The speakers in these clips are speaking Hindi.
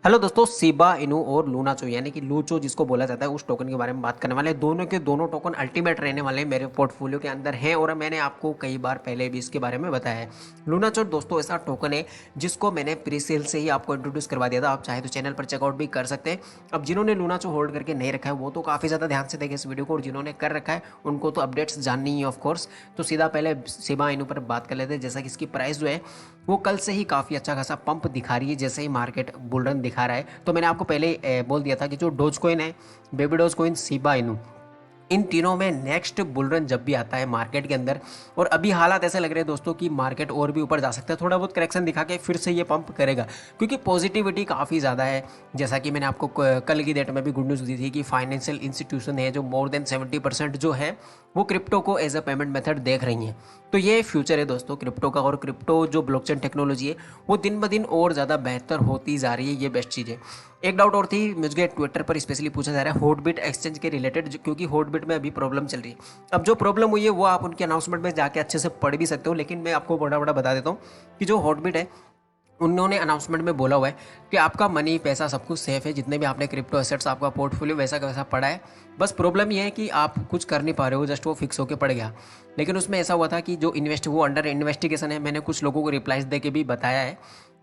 हेलो दोस्तों, शिबा इनू और लूनाचो यानी कि लूचो जिसको बोला जाता है उस टोकन के बारे में बात करने वाले हैं। दोनों के दोनों टोकन अल्टीमेट रहने वाले हैं, मेरे पोर्टफोलियो के अंदर हैं और मैंने आपको कई बार पहले भी इसके बारे में बताया है। लूनाचो दोस्तों ऐसा टोकन है जिसको मैंने प्री सेल से ही आपको इंट्रोड्यूस करवा दिया था। आप चाहे तो चैनल पर चेकआउट भी कर सकते हैं। अब जिन्होंने लूनाचो होल्ड करके नहीं रखा है वो तो काफ़ी ज़्यादा ध्यान से देखें इस वीडियो को, और जिन्होंने कर रखा है उनको तो अपडेट्स जाननी ही ऑफकोर्स। तो सीधा पहले शिबा इनू पर बात कर लेते हैं। जैसा कि इसकी प्राइस जो है वो कल से ही काफ़ी अच्छा खासा पंप दिखा रही है, जैसे ही मार्केट बुल रन दिखा रहा है। तो मैंने आपको पहले बोल दिया था कि जो डोज कॉइन है, baby Dogecoin, Shiba Inu, इन तीनों में नेक्स्ट बुल रन जब भी आता है मार्केट के अंदर, और अभी हालात ऐसे लग रहे हैं दोस्तों कि मार्केट और भी ऊपर जा सकता है, थोड़ा बहुत करेक्शन दिखा के फिर से ये पंप करेगा क्योंकि पॉजिटिविटी काफ़ी ज़्यादा है। जैसा कि मैंने आपको कल की डेट में भी गुड न्यूज़ दी थी कि फाइनेंशियल इंस्टीट्यूशन है जो मोर देन 70% जो है वो क्रिप्टो को एज अ पेमेंट मेथड देख रही हैं। तो ये फ्यूचर है दोस्तों क्रिप्टो का, और क्रिप्टो जो ब्लॉकचेन टेक्नोलॉजी है वो दिन ब दिन और ज़्यादा बेहतर होती जा रही है। ये बेस्ट चीज़ है। एक डाउट और थी, मुझे ट्विटर पर स्पेशली पूछा जा रहा है हॉटबिट एक्सचेंज के रिलेटेड, क्योंकि हॉटबिट में अभी प्रॉब्लम चल रही है। अब जो प्रॉब्लम हुई है वो आप उनके अनाउंसमेंट में जाके अच्छे से पढ़ भी सकते हो, लेकिन मैं आपको बड़ा बड़ा बता देता हूँ कि जो हॉटबिट है उन्होंने अनाउंसमेंट में बोला हुआ है कि आपका मनी, पैसा, सब कुछ सेफ है। जितने भी आपने क्रिप्टो एसेट्स, आपका पोर्टफोलियो वैसा का वैसा पड़ा है। बस प्रॉब्लम ये है कि आप कुछ कर नहीं पा रहे हो, जस्ट वो फिक्स होकर पड़ गया। लेकिन उसमें ऐसा हुआ था कि जो वो अंडर इन्वेस्टिगेशन है। मैंने कुछ लोगों को रिप्लाइज दे के भी बताया है।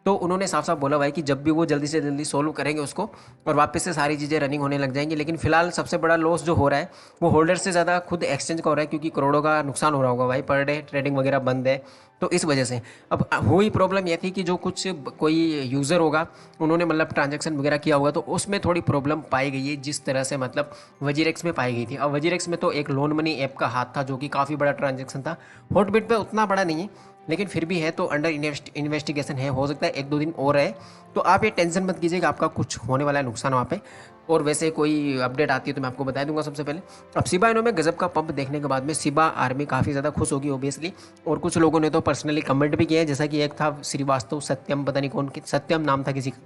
तो उन्होंने साफ साफ बोला हुआ है कि जब भी वो जल्दी से जल्दी सोल्व करेंगे उसको और वापस से सारी चीज़ें रनिंग होने लग जाएंगी। लेकिन फिलहाल सबसे बड़ा लॉस जो हो रहा है वो होल्डर से ज़्यादा खुद एक्सचेंज का हो रहा है, क्योंकि करोड़ों का नुकसान हो रहा होगा भाई, पर डे ट्रेडिंग वगैरह बंद है। तो इस वजह से अब हुई प्रॉब्लम यह थी कि जो कुछ कोई यूज़र होगा उन्होंने मतलब ट्रांजैक्शन वगैरह किया होगा, तो उसमें थोड़ी प्रॉब्लम पाई गई है, जिस तरह से मतलब वजीरेक्स में पाई गई थी। अब वजीरेक्स में तो एक लोन मनी ऐप का हाथ था जो कि काफ़ी बड़ा ट्रांजैक्शन था। हॉटबिट पे उतना बड़ा नहीं है लेकिन फिर भी है, तो अंडर इन्वेस्टिगेशन है, हो सकता है एक दो दिन और है। तो आप ये टेंशन मत कीजिए कि आपका कुछ होने वाला है नुकसान वहाँ पे। और वैसे कोई अपडेट आती है तो मैं आपको बता दूंगा सबसे पहले। अब शिबा इनो में गजब का पंप देखने के बाद में शिबा आर्मी काफ़ी ज़्यादा खुश होगी ओबियसली, और कुछ लोगों ने तो पर्सनली कमेंट भी किया है। जैसा कि एक था श्रीवास्तव सत्यम, पता नहीं कौन, सत्यम नाम था किसी का।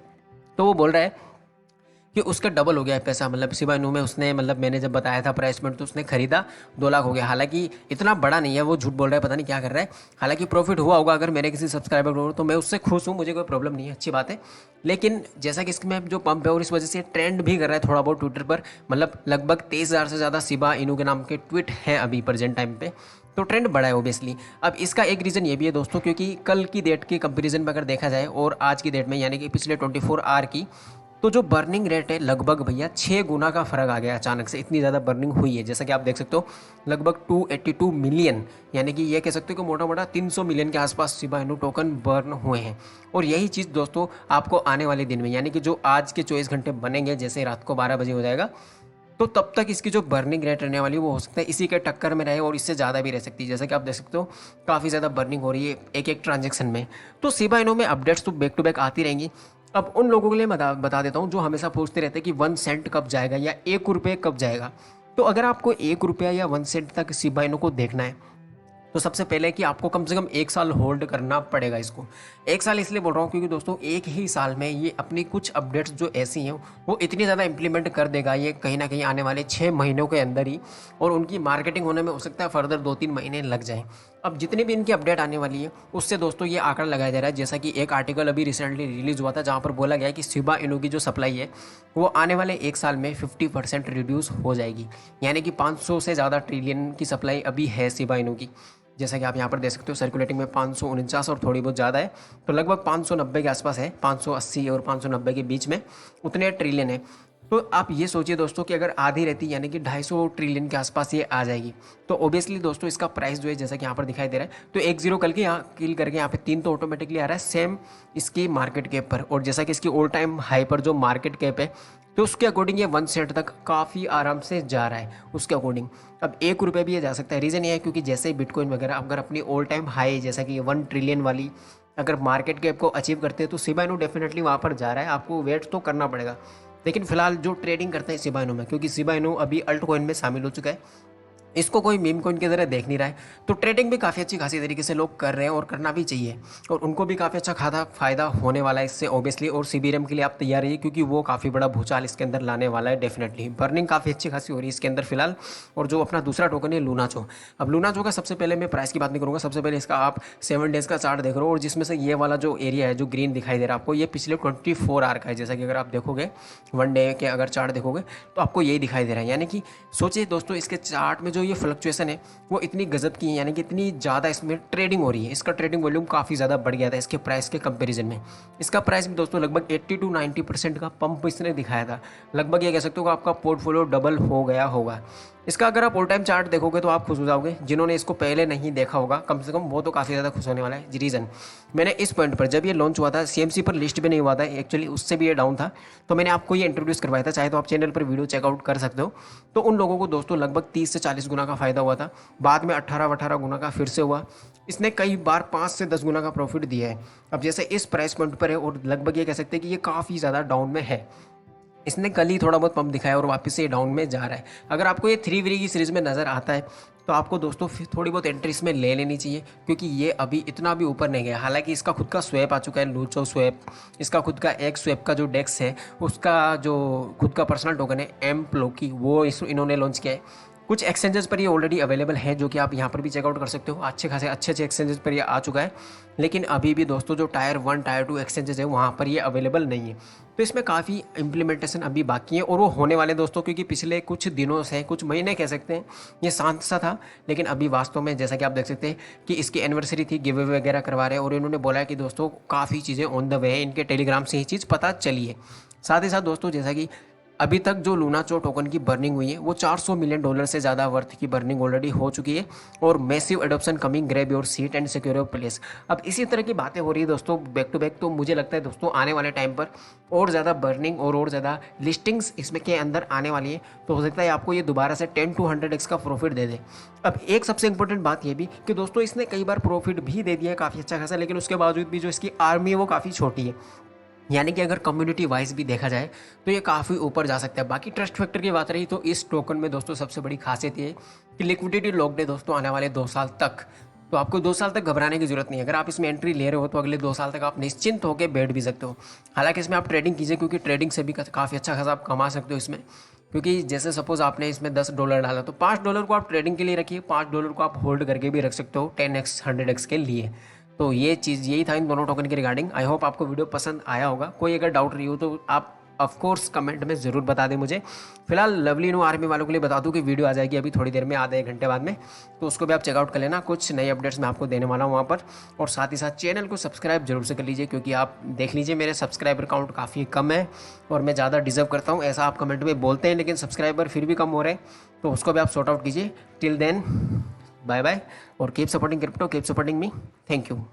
तो वो बोल रहा है कि उसका डबल हो गया है पैसा, मतलब शिबा इनू में उसने, मतलब मैंने जब बताया था प्राइस में तो उसने खरीदा 2 लाख हो गया। हालांकि इतना बड़ा नहीं है, वो झूठ बोल रहा है, पता नहीं क्या कर रहा है। हालांकि प्रॉफिट हुआ होगा अगर मेरे किसी सब्सक्राइबर को, तो मैं उससे खुश हूँ, मुझे कोई प्रॉब्लम नहीं है, अच्छी बात है। लेकिन जैसा कि इसमें जो पंप है और इस वजह से ट्रेंड भी कर रहा है थोड़ा बहुत ट्विटर पर, मतलब लगभग 23,000 से ज़्यादा शिबा इनू के नाम के ट्वीट हैं अभी प्रेजेंट टाइम पे। तो ट्रेंड बढ़ा है ओबियसली। अब इसका एक रीज़न ये भी है दोस्तों, क्योंकि कल की डेट के कंपैरिजन में अगर देखा जाए और आज की डेट में यानी कि पिछले 24 आवर की, तो जो बर्निंग रेट है लगभग भैया 6 गुना का फर्क आ गया अचानक से, इतनी ज़्यादा बर्निंग हुई है। जैसा कि आप देख सकते हो लगभग 282 मिलियन, यानी कि ये कह सकते हो कि मोटा मोटा 300 मिलियन के आसपास शिबा इनू टोकन बर्न हुए हैं। और यही चीज़ दोस्तों आपको आने वाले दिन में, यानी कि जो आज के 24 घंटे बनेंगे, जैसे रात को 12 बजे हो जाएगा, तो तब तक इसकी जो बर्निंग रेट रहने वाली है वो हो सकता है इसी के टक्कर में रहे और इससे ज़्यादा भी रह सकती है। जैसा कि आप देख सकते हो काफ़ी ज़्यादा बर्निंग हो रही है एक एक ट्रांजेक्शन में। तो शिबा इनू में अपडेट्स तो बैक टू बैक आती रहेंगी। अब उन लोगों के लिए बता देता हूँ जो हमेशा पूछते रहते हैं कि 1 सेंट कब जाएगा या 1 रुपये कब जाएगा। तो अगर आपको 1 रुपया या 1 सेंट तक शिबा इनू को देखना है तो सबसे पहले कि आपको कम से कम 1 साल होल्ड करना पड़ेगा इसको। 1 साल इसलिए बोल रहा हूँ क्योंकि दोस्तों एक ही साल में ये अपनी कुछ अपडेट्स जो ऐसी हैं वो इतनी ज़्यादा इंप्लीमेंट कर देगा ये कहीं ना कहीं आने वाले 6 महीनों के अंदर ही, और उनकी मार्केटिंग होने में हो सकता है फर्दर 2-3 महीने लग जाएँ। अब जितनी भी इनकी अपडेट आने वाली है उससे दोस्तों ये आंकड़ा लगाया जा रहा है, जैसा कि एक आर्टिकल अभी रिसेंटली रिलीज़ हुआ था जहाँ पर बोला गया है कि शिबा इनू की जो सप्लाई है वो आने वाले 1 साल में 50% रिड्यूस हो जाएगी। यानी कि 500 से ज़्यादा ट्रिलियन की सप्लाई अभी है शिबा इनू की। जैसा कि आप यहाँ पर देख सकते हो सर्कुलेटिंग में 549 और थोड़ी बहुत ज़्यादा है, तो लगभग 590 के आसपास है, 580 और 590 के बीच में उतने ट्रिलियन है। तो आप ये सोचिए दोस्तों कि अगर आधी रहती यानी कि 250 ट्रिलियन के आसपास ये आ जाएगी, तो ओबियसली दोस्तों इसका प्राइस जो है जैसा कि यहाँ पर दिखाई दे रहा है, तो 1 0 कल के यहाँ किल करके यहाँ पे 3 तो ऑटोमेटिकली आ रहा है सेम इसकी मार्केट कैप पर। और जैसा कि इसकी ऑल टाइम हाई पर जो मार्केट कैप है तो उसके अकॉर्डिंग ये 1 सेंट तक काफ़ी आराम से जा रहा है उसके अकॉर्डिंग। अब 1 रुपये भी ये जा सकता है। रीज़न ये है क्योंकि जैसे ही बिटकॉइन वगैरह अगर अपनी ऑल टाइम हाई जैसा कि 1 ट्रिलियन वाली अगर मार्केट कैप को अचीव करते हैं तो शिबा इनू डेफिनेटली वहाँ पर जा रहा है, आपको वेट तो करना पड़ेगा। लेकिन फिलहाल जो ट्रेडिंग करते हैं शिबा इनू में, क्योंकि शिबा इनू अभी अल्ट कॉइन में शामिल हो चुका है, इसको कोई मीम कॉइन की तरह देख नहीं रहा है। तो ट्रेडिंग भी काफ़ी अच्छी खासी तरीके से लोग कर रहे हैं और करना भी चाहिए, और उनको भी काफ़ी अच्छा खासा फ़ायदा होने वाला है इससे ऑब्वियसली। और सीबीआरएम के लिए आप तैयार रहिए, क्योंकि वो काफ़ी बड़ा भूचाल इसके अंदर लाने वाला है डेफिनेटली। बर्निंग काफ़ी अच्छी खासी हो रही है इसके अंदर फिलहाल। और जो अपना दूसरा टोकन है लूनाचो, अब लूनाचो का सबसे पहले मैं प्राइस की बात नहीं करूँगा, सबसे पहले इसका आप 7 डेज़ का चार्ट देख रहे हो, और जिसमें से ये वाला जो एरिया है जो ग्रीन दिखाई दे रहा है आपको, ये पिछले 24 आवर का है। जैसा कि अगर आप देखोगे 1 डे के अगर चार्ट देखोगे तो आपको यही दिखाई दे रहा है। यानी कि सोचिए दोस्तों, इसके चार्ट में जो ये फ्लक्चुएसन है वो इतनी गजब की है, यानी कि इतनी ज़्यादा इसमें ट्रेडिंग हो रही है। इसका ट्रेडिंग वॉल्यूम काफ़ी ज़्यादा बढ़ गया था इसके प्राइस के कंपैरिजन में। इसका प्राइस भी दोस्तों लगभग 80 to 90% का पंप इसने दिखाया था। लगभग ये कह सकते हो कि आपका पोर्टफोलियो डबल हो गया होगा। इसका अगर आप ऑल टाइम चार्ट देखोगे तो आप खुश हो जाओगे। जिन्होंने इसको पहले नहीं देखा होगा कम से कम वो तो काफ़ी ज़्यादा खुश होने वाला है। रीज़न, मैंने इस पॉइंट पर जब ये लॉन्च हुआ था सीएमसी पर लिस्ट भी नहीं हुआ था एक्चुअली, उससे भी ये डाउन था, तो मैंने आपको ये इंट्रोड्यूस करवाया था। चाहे तो आप चैनल पर वीडियो चेकआउट कर सकते हो। तो उन लोगों को दोस्तों लगभग 30 से 40 गुना का फ़ायदा हुआ था। बाद में 18 गुना का फिर से हुआ। इसने कई बार 5 से 10 गुना का प्रॉफिट दिया है। अब जैसे इस प्राइस पॉइंट पर है और लगभग ये कह सकते हैं कि ये काफ़ी ज़्यादा डाउन में है। इसने कल ही थोड़ा बहुत पंप दिखाया और वापस से डाउन में जा रहा है। अगर आपको ये 3 वीक की सीरीज़ में नज़र आता है तो आपको दोस्तों फिर थोड़ी बहुत एंट्री इसमें ले लेनी चाहिए, क्योंकि ये अभी इतना भी ऊपर नहीं गया। हालांकि इसका खुद का स्वैप आ चुका है, लूचो स्वैप। इसका खुद का एक स्वैप का जो डेक्स है, उसका जो खुद का पर्सनल टोकन है एम्प्लोकी, वो इन्होंने लॉन्च किया है। कुछ एक्सचेंजेस पर ये ऑलरेडी अवेलेबल है, जो कि आप यहाँ पर भी चेकआउट कर सकते हो। अच्छे खासे अच्छे एक्सचेंजेस पर ये आ चुका है। लेकिन अभी भी दोस्तों जो टायर 1 टायर 2 एक्सचेंजेस है वहाँ पर ये अवेलेबल नहीं है। तो इसमें काफ़ी इंप्लीमेंटेशन अभी बाकी है, और वो होने वाले दोस्तों, क्योंकि पिछले कुछ दिनों से, कुछ महीने कह सकते हैं, ये शांत सा था। लेकिन अभी वास्तव में जैसा कि आप देख सकते हैं कि इसकी एनिवर्सरी थी, गिव अवे वगैरह करवा रहे हैं, और इन्होंने बोला है कि दोस्तों काफ़ी चीज़ें ऑन द वे है। इनके टेलीग्राम से ही चीज़ पता चली है। साथ ही साथ दोस्तों, जैसा कि अभी तक जो लूनाचो टोकन की बर्निंग हुई है वो $400 मिलियन से ज़्यादा वर्थ की बर्निंग ऑलरेडी हो चुकी है, और massive adoption coming, grab your seat and secure your place. अब इसी तरह की बातें हो रही है दोस्तों बैक टू बैक। तो मुझे लगता है दोस्तों आने वाले टाइम पर और ज़्यादा बर्निंग और ज़्यादा लिस्टिंग्स इसमें के अंदर आने वाली है। तो हो सकता है आपको ये दोबारा से 10 to 100x का प्रॉफिट दे दे। अब एक सबसे इंपॉर्टेंट बात ये भी कि दोस्तों इसने कई बार प्रॉफिट भी दे दिया है काफ़ी अच्छा खासा, लेकिन उसके बावजूद भी जो इसकी आर्मी है वो काफ़ी छोटी है। यानी कि अगर कम्युनिटी वाइज भी देखा जाए तो ये काफ़ी ऊपर जा सकता है। बाकी ट्रस्ट फैक्टर की बात रही तो इस टोकन में दोस्तों सबसे बड़ी खासियत ये कि लिक्विडिटी लॉक्ड है दोस्तों आने वाले 2 साल तक। तो आपको 2 साल तक घबराने की जरूरत नहीं है। अगर आप इसमें एंट्री ले रहे हो तो अगले 2 साल तक आप निश्चिंत होकर बैठ भी सकते हो। हालांकि इसमें आप ट्रेडिंग कीजिए, क्योंकि ट्रेडिंग से भी काफ़ी अच्छा खासा आप कमा सकते हो इसमें। क्योंकि जैसे सपोज आपने इसमें $10 डाला तो $5 को आप ट्रेडिंग के लिए रखिए, $5 को आप होल्ड करके भी रख सकते हो 10x 100x के लिए। तो ये चीज़ यही था इन दोनों टोकन के रिगार्डिंग। आई होप आपको वीडियो पसंद आया होगा। कोई अगर डाउट रही हो तो आप ऑफ कोर्स कमेंट में ज़रूर बता दें मुझे। फिलहाल लवली नो आर्मी वालों के लिए बता दूं कि वीडियो आ जाएगी अभी थोड़ी देर में, आधे 1 घंटे बाद में, तो उसको भी आप चेकआउट कर लेना। कुछ नई अपडेट्स मैं आपको देने वाला हूँ वहाँ पर। और साथ ही साथ चैनल को सब्सक्राइब जरूर से कर लीजिए, क्योंकि आप देख लीजिए मेरे सब्सक्राइबर काउंट काफ़ी कम है और मैं ज़्यादा डिजर्व करता हूँ, ऐसा आप कमेंट में बोलते हैं, लेकिन सब्सक्राइबर फिर भी कम हो रहे हैं। तो उसको भी आप सॉर्ट आउट कीजिए। टिल देन बाय बाय, और keep supporting crypto, keep supporting me. Thank you.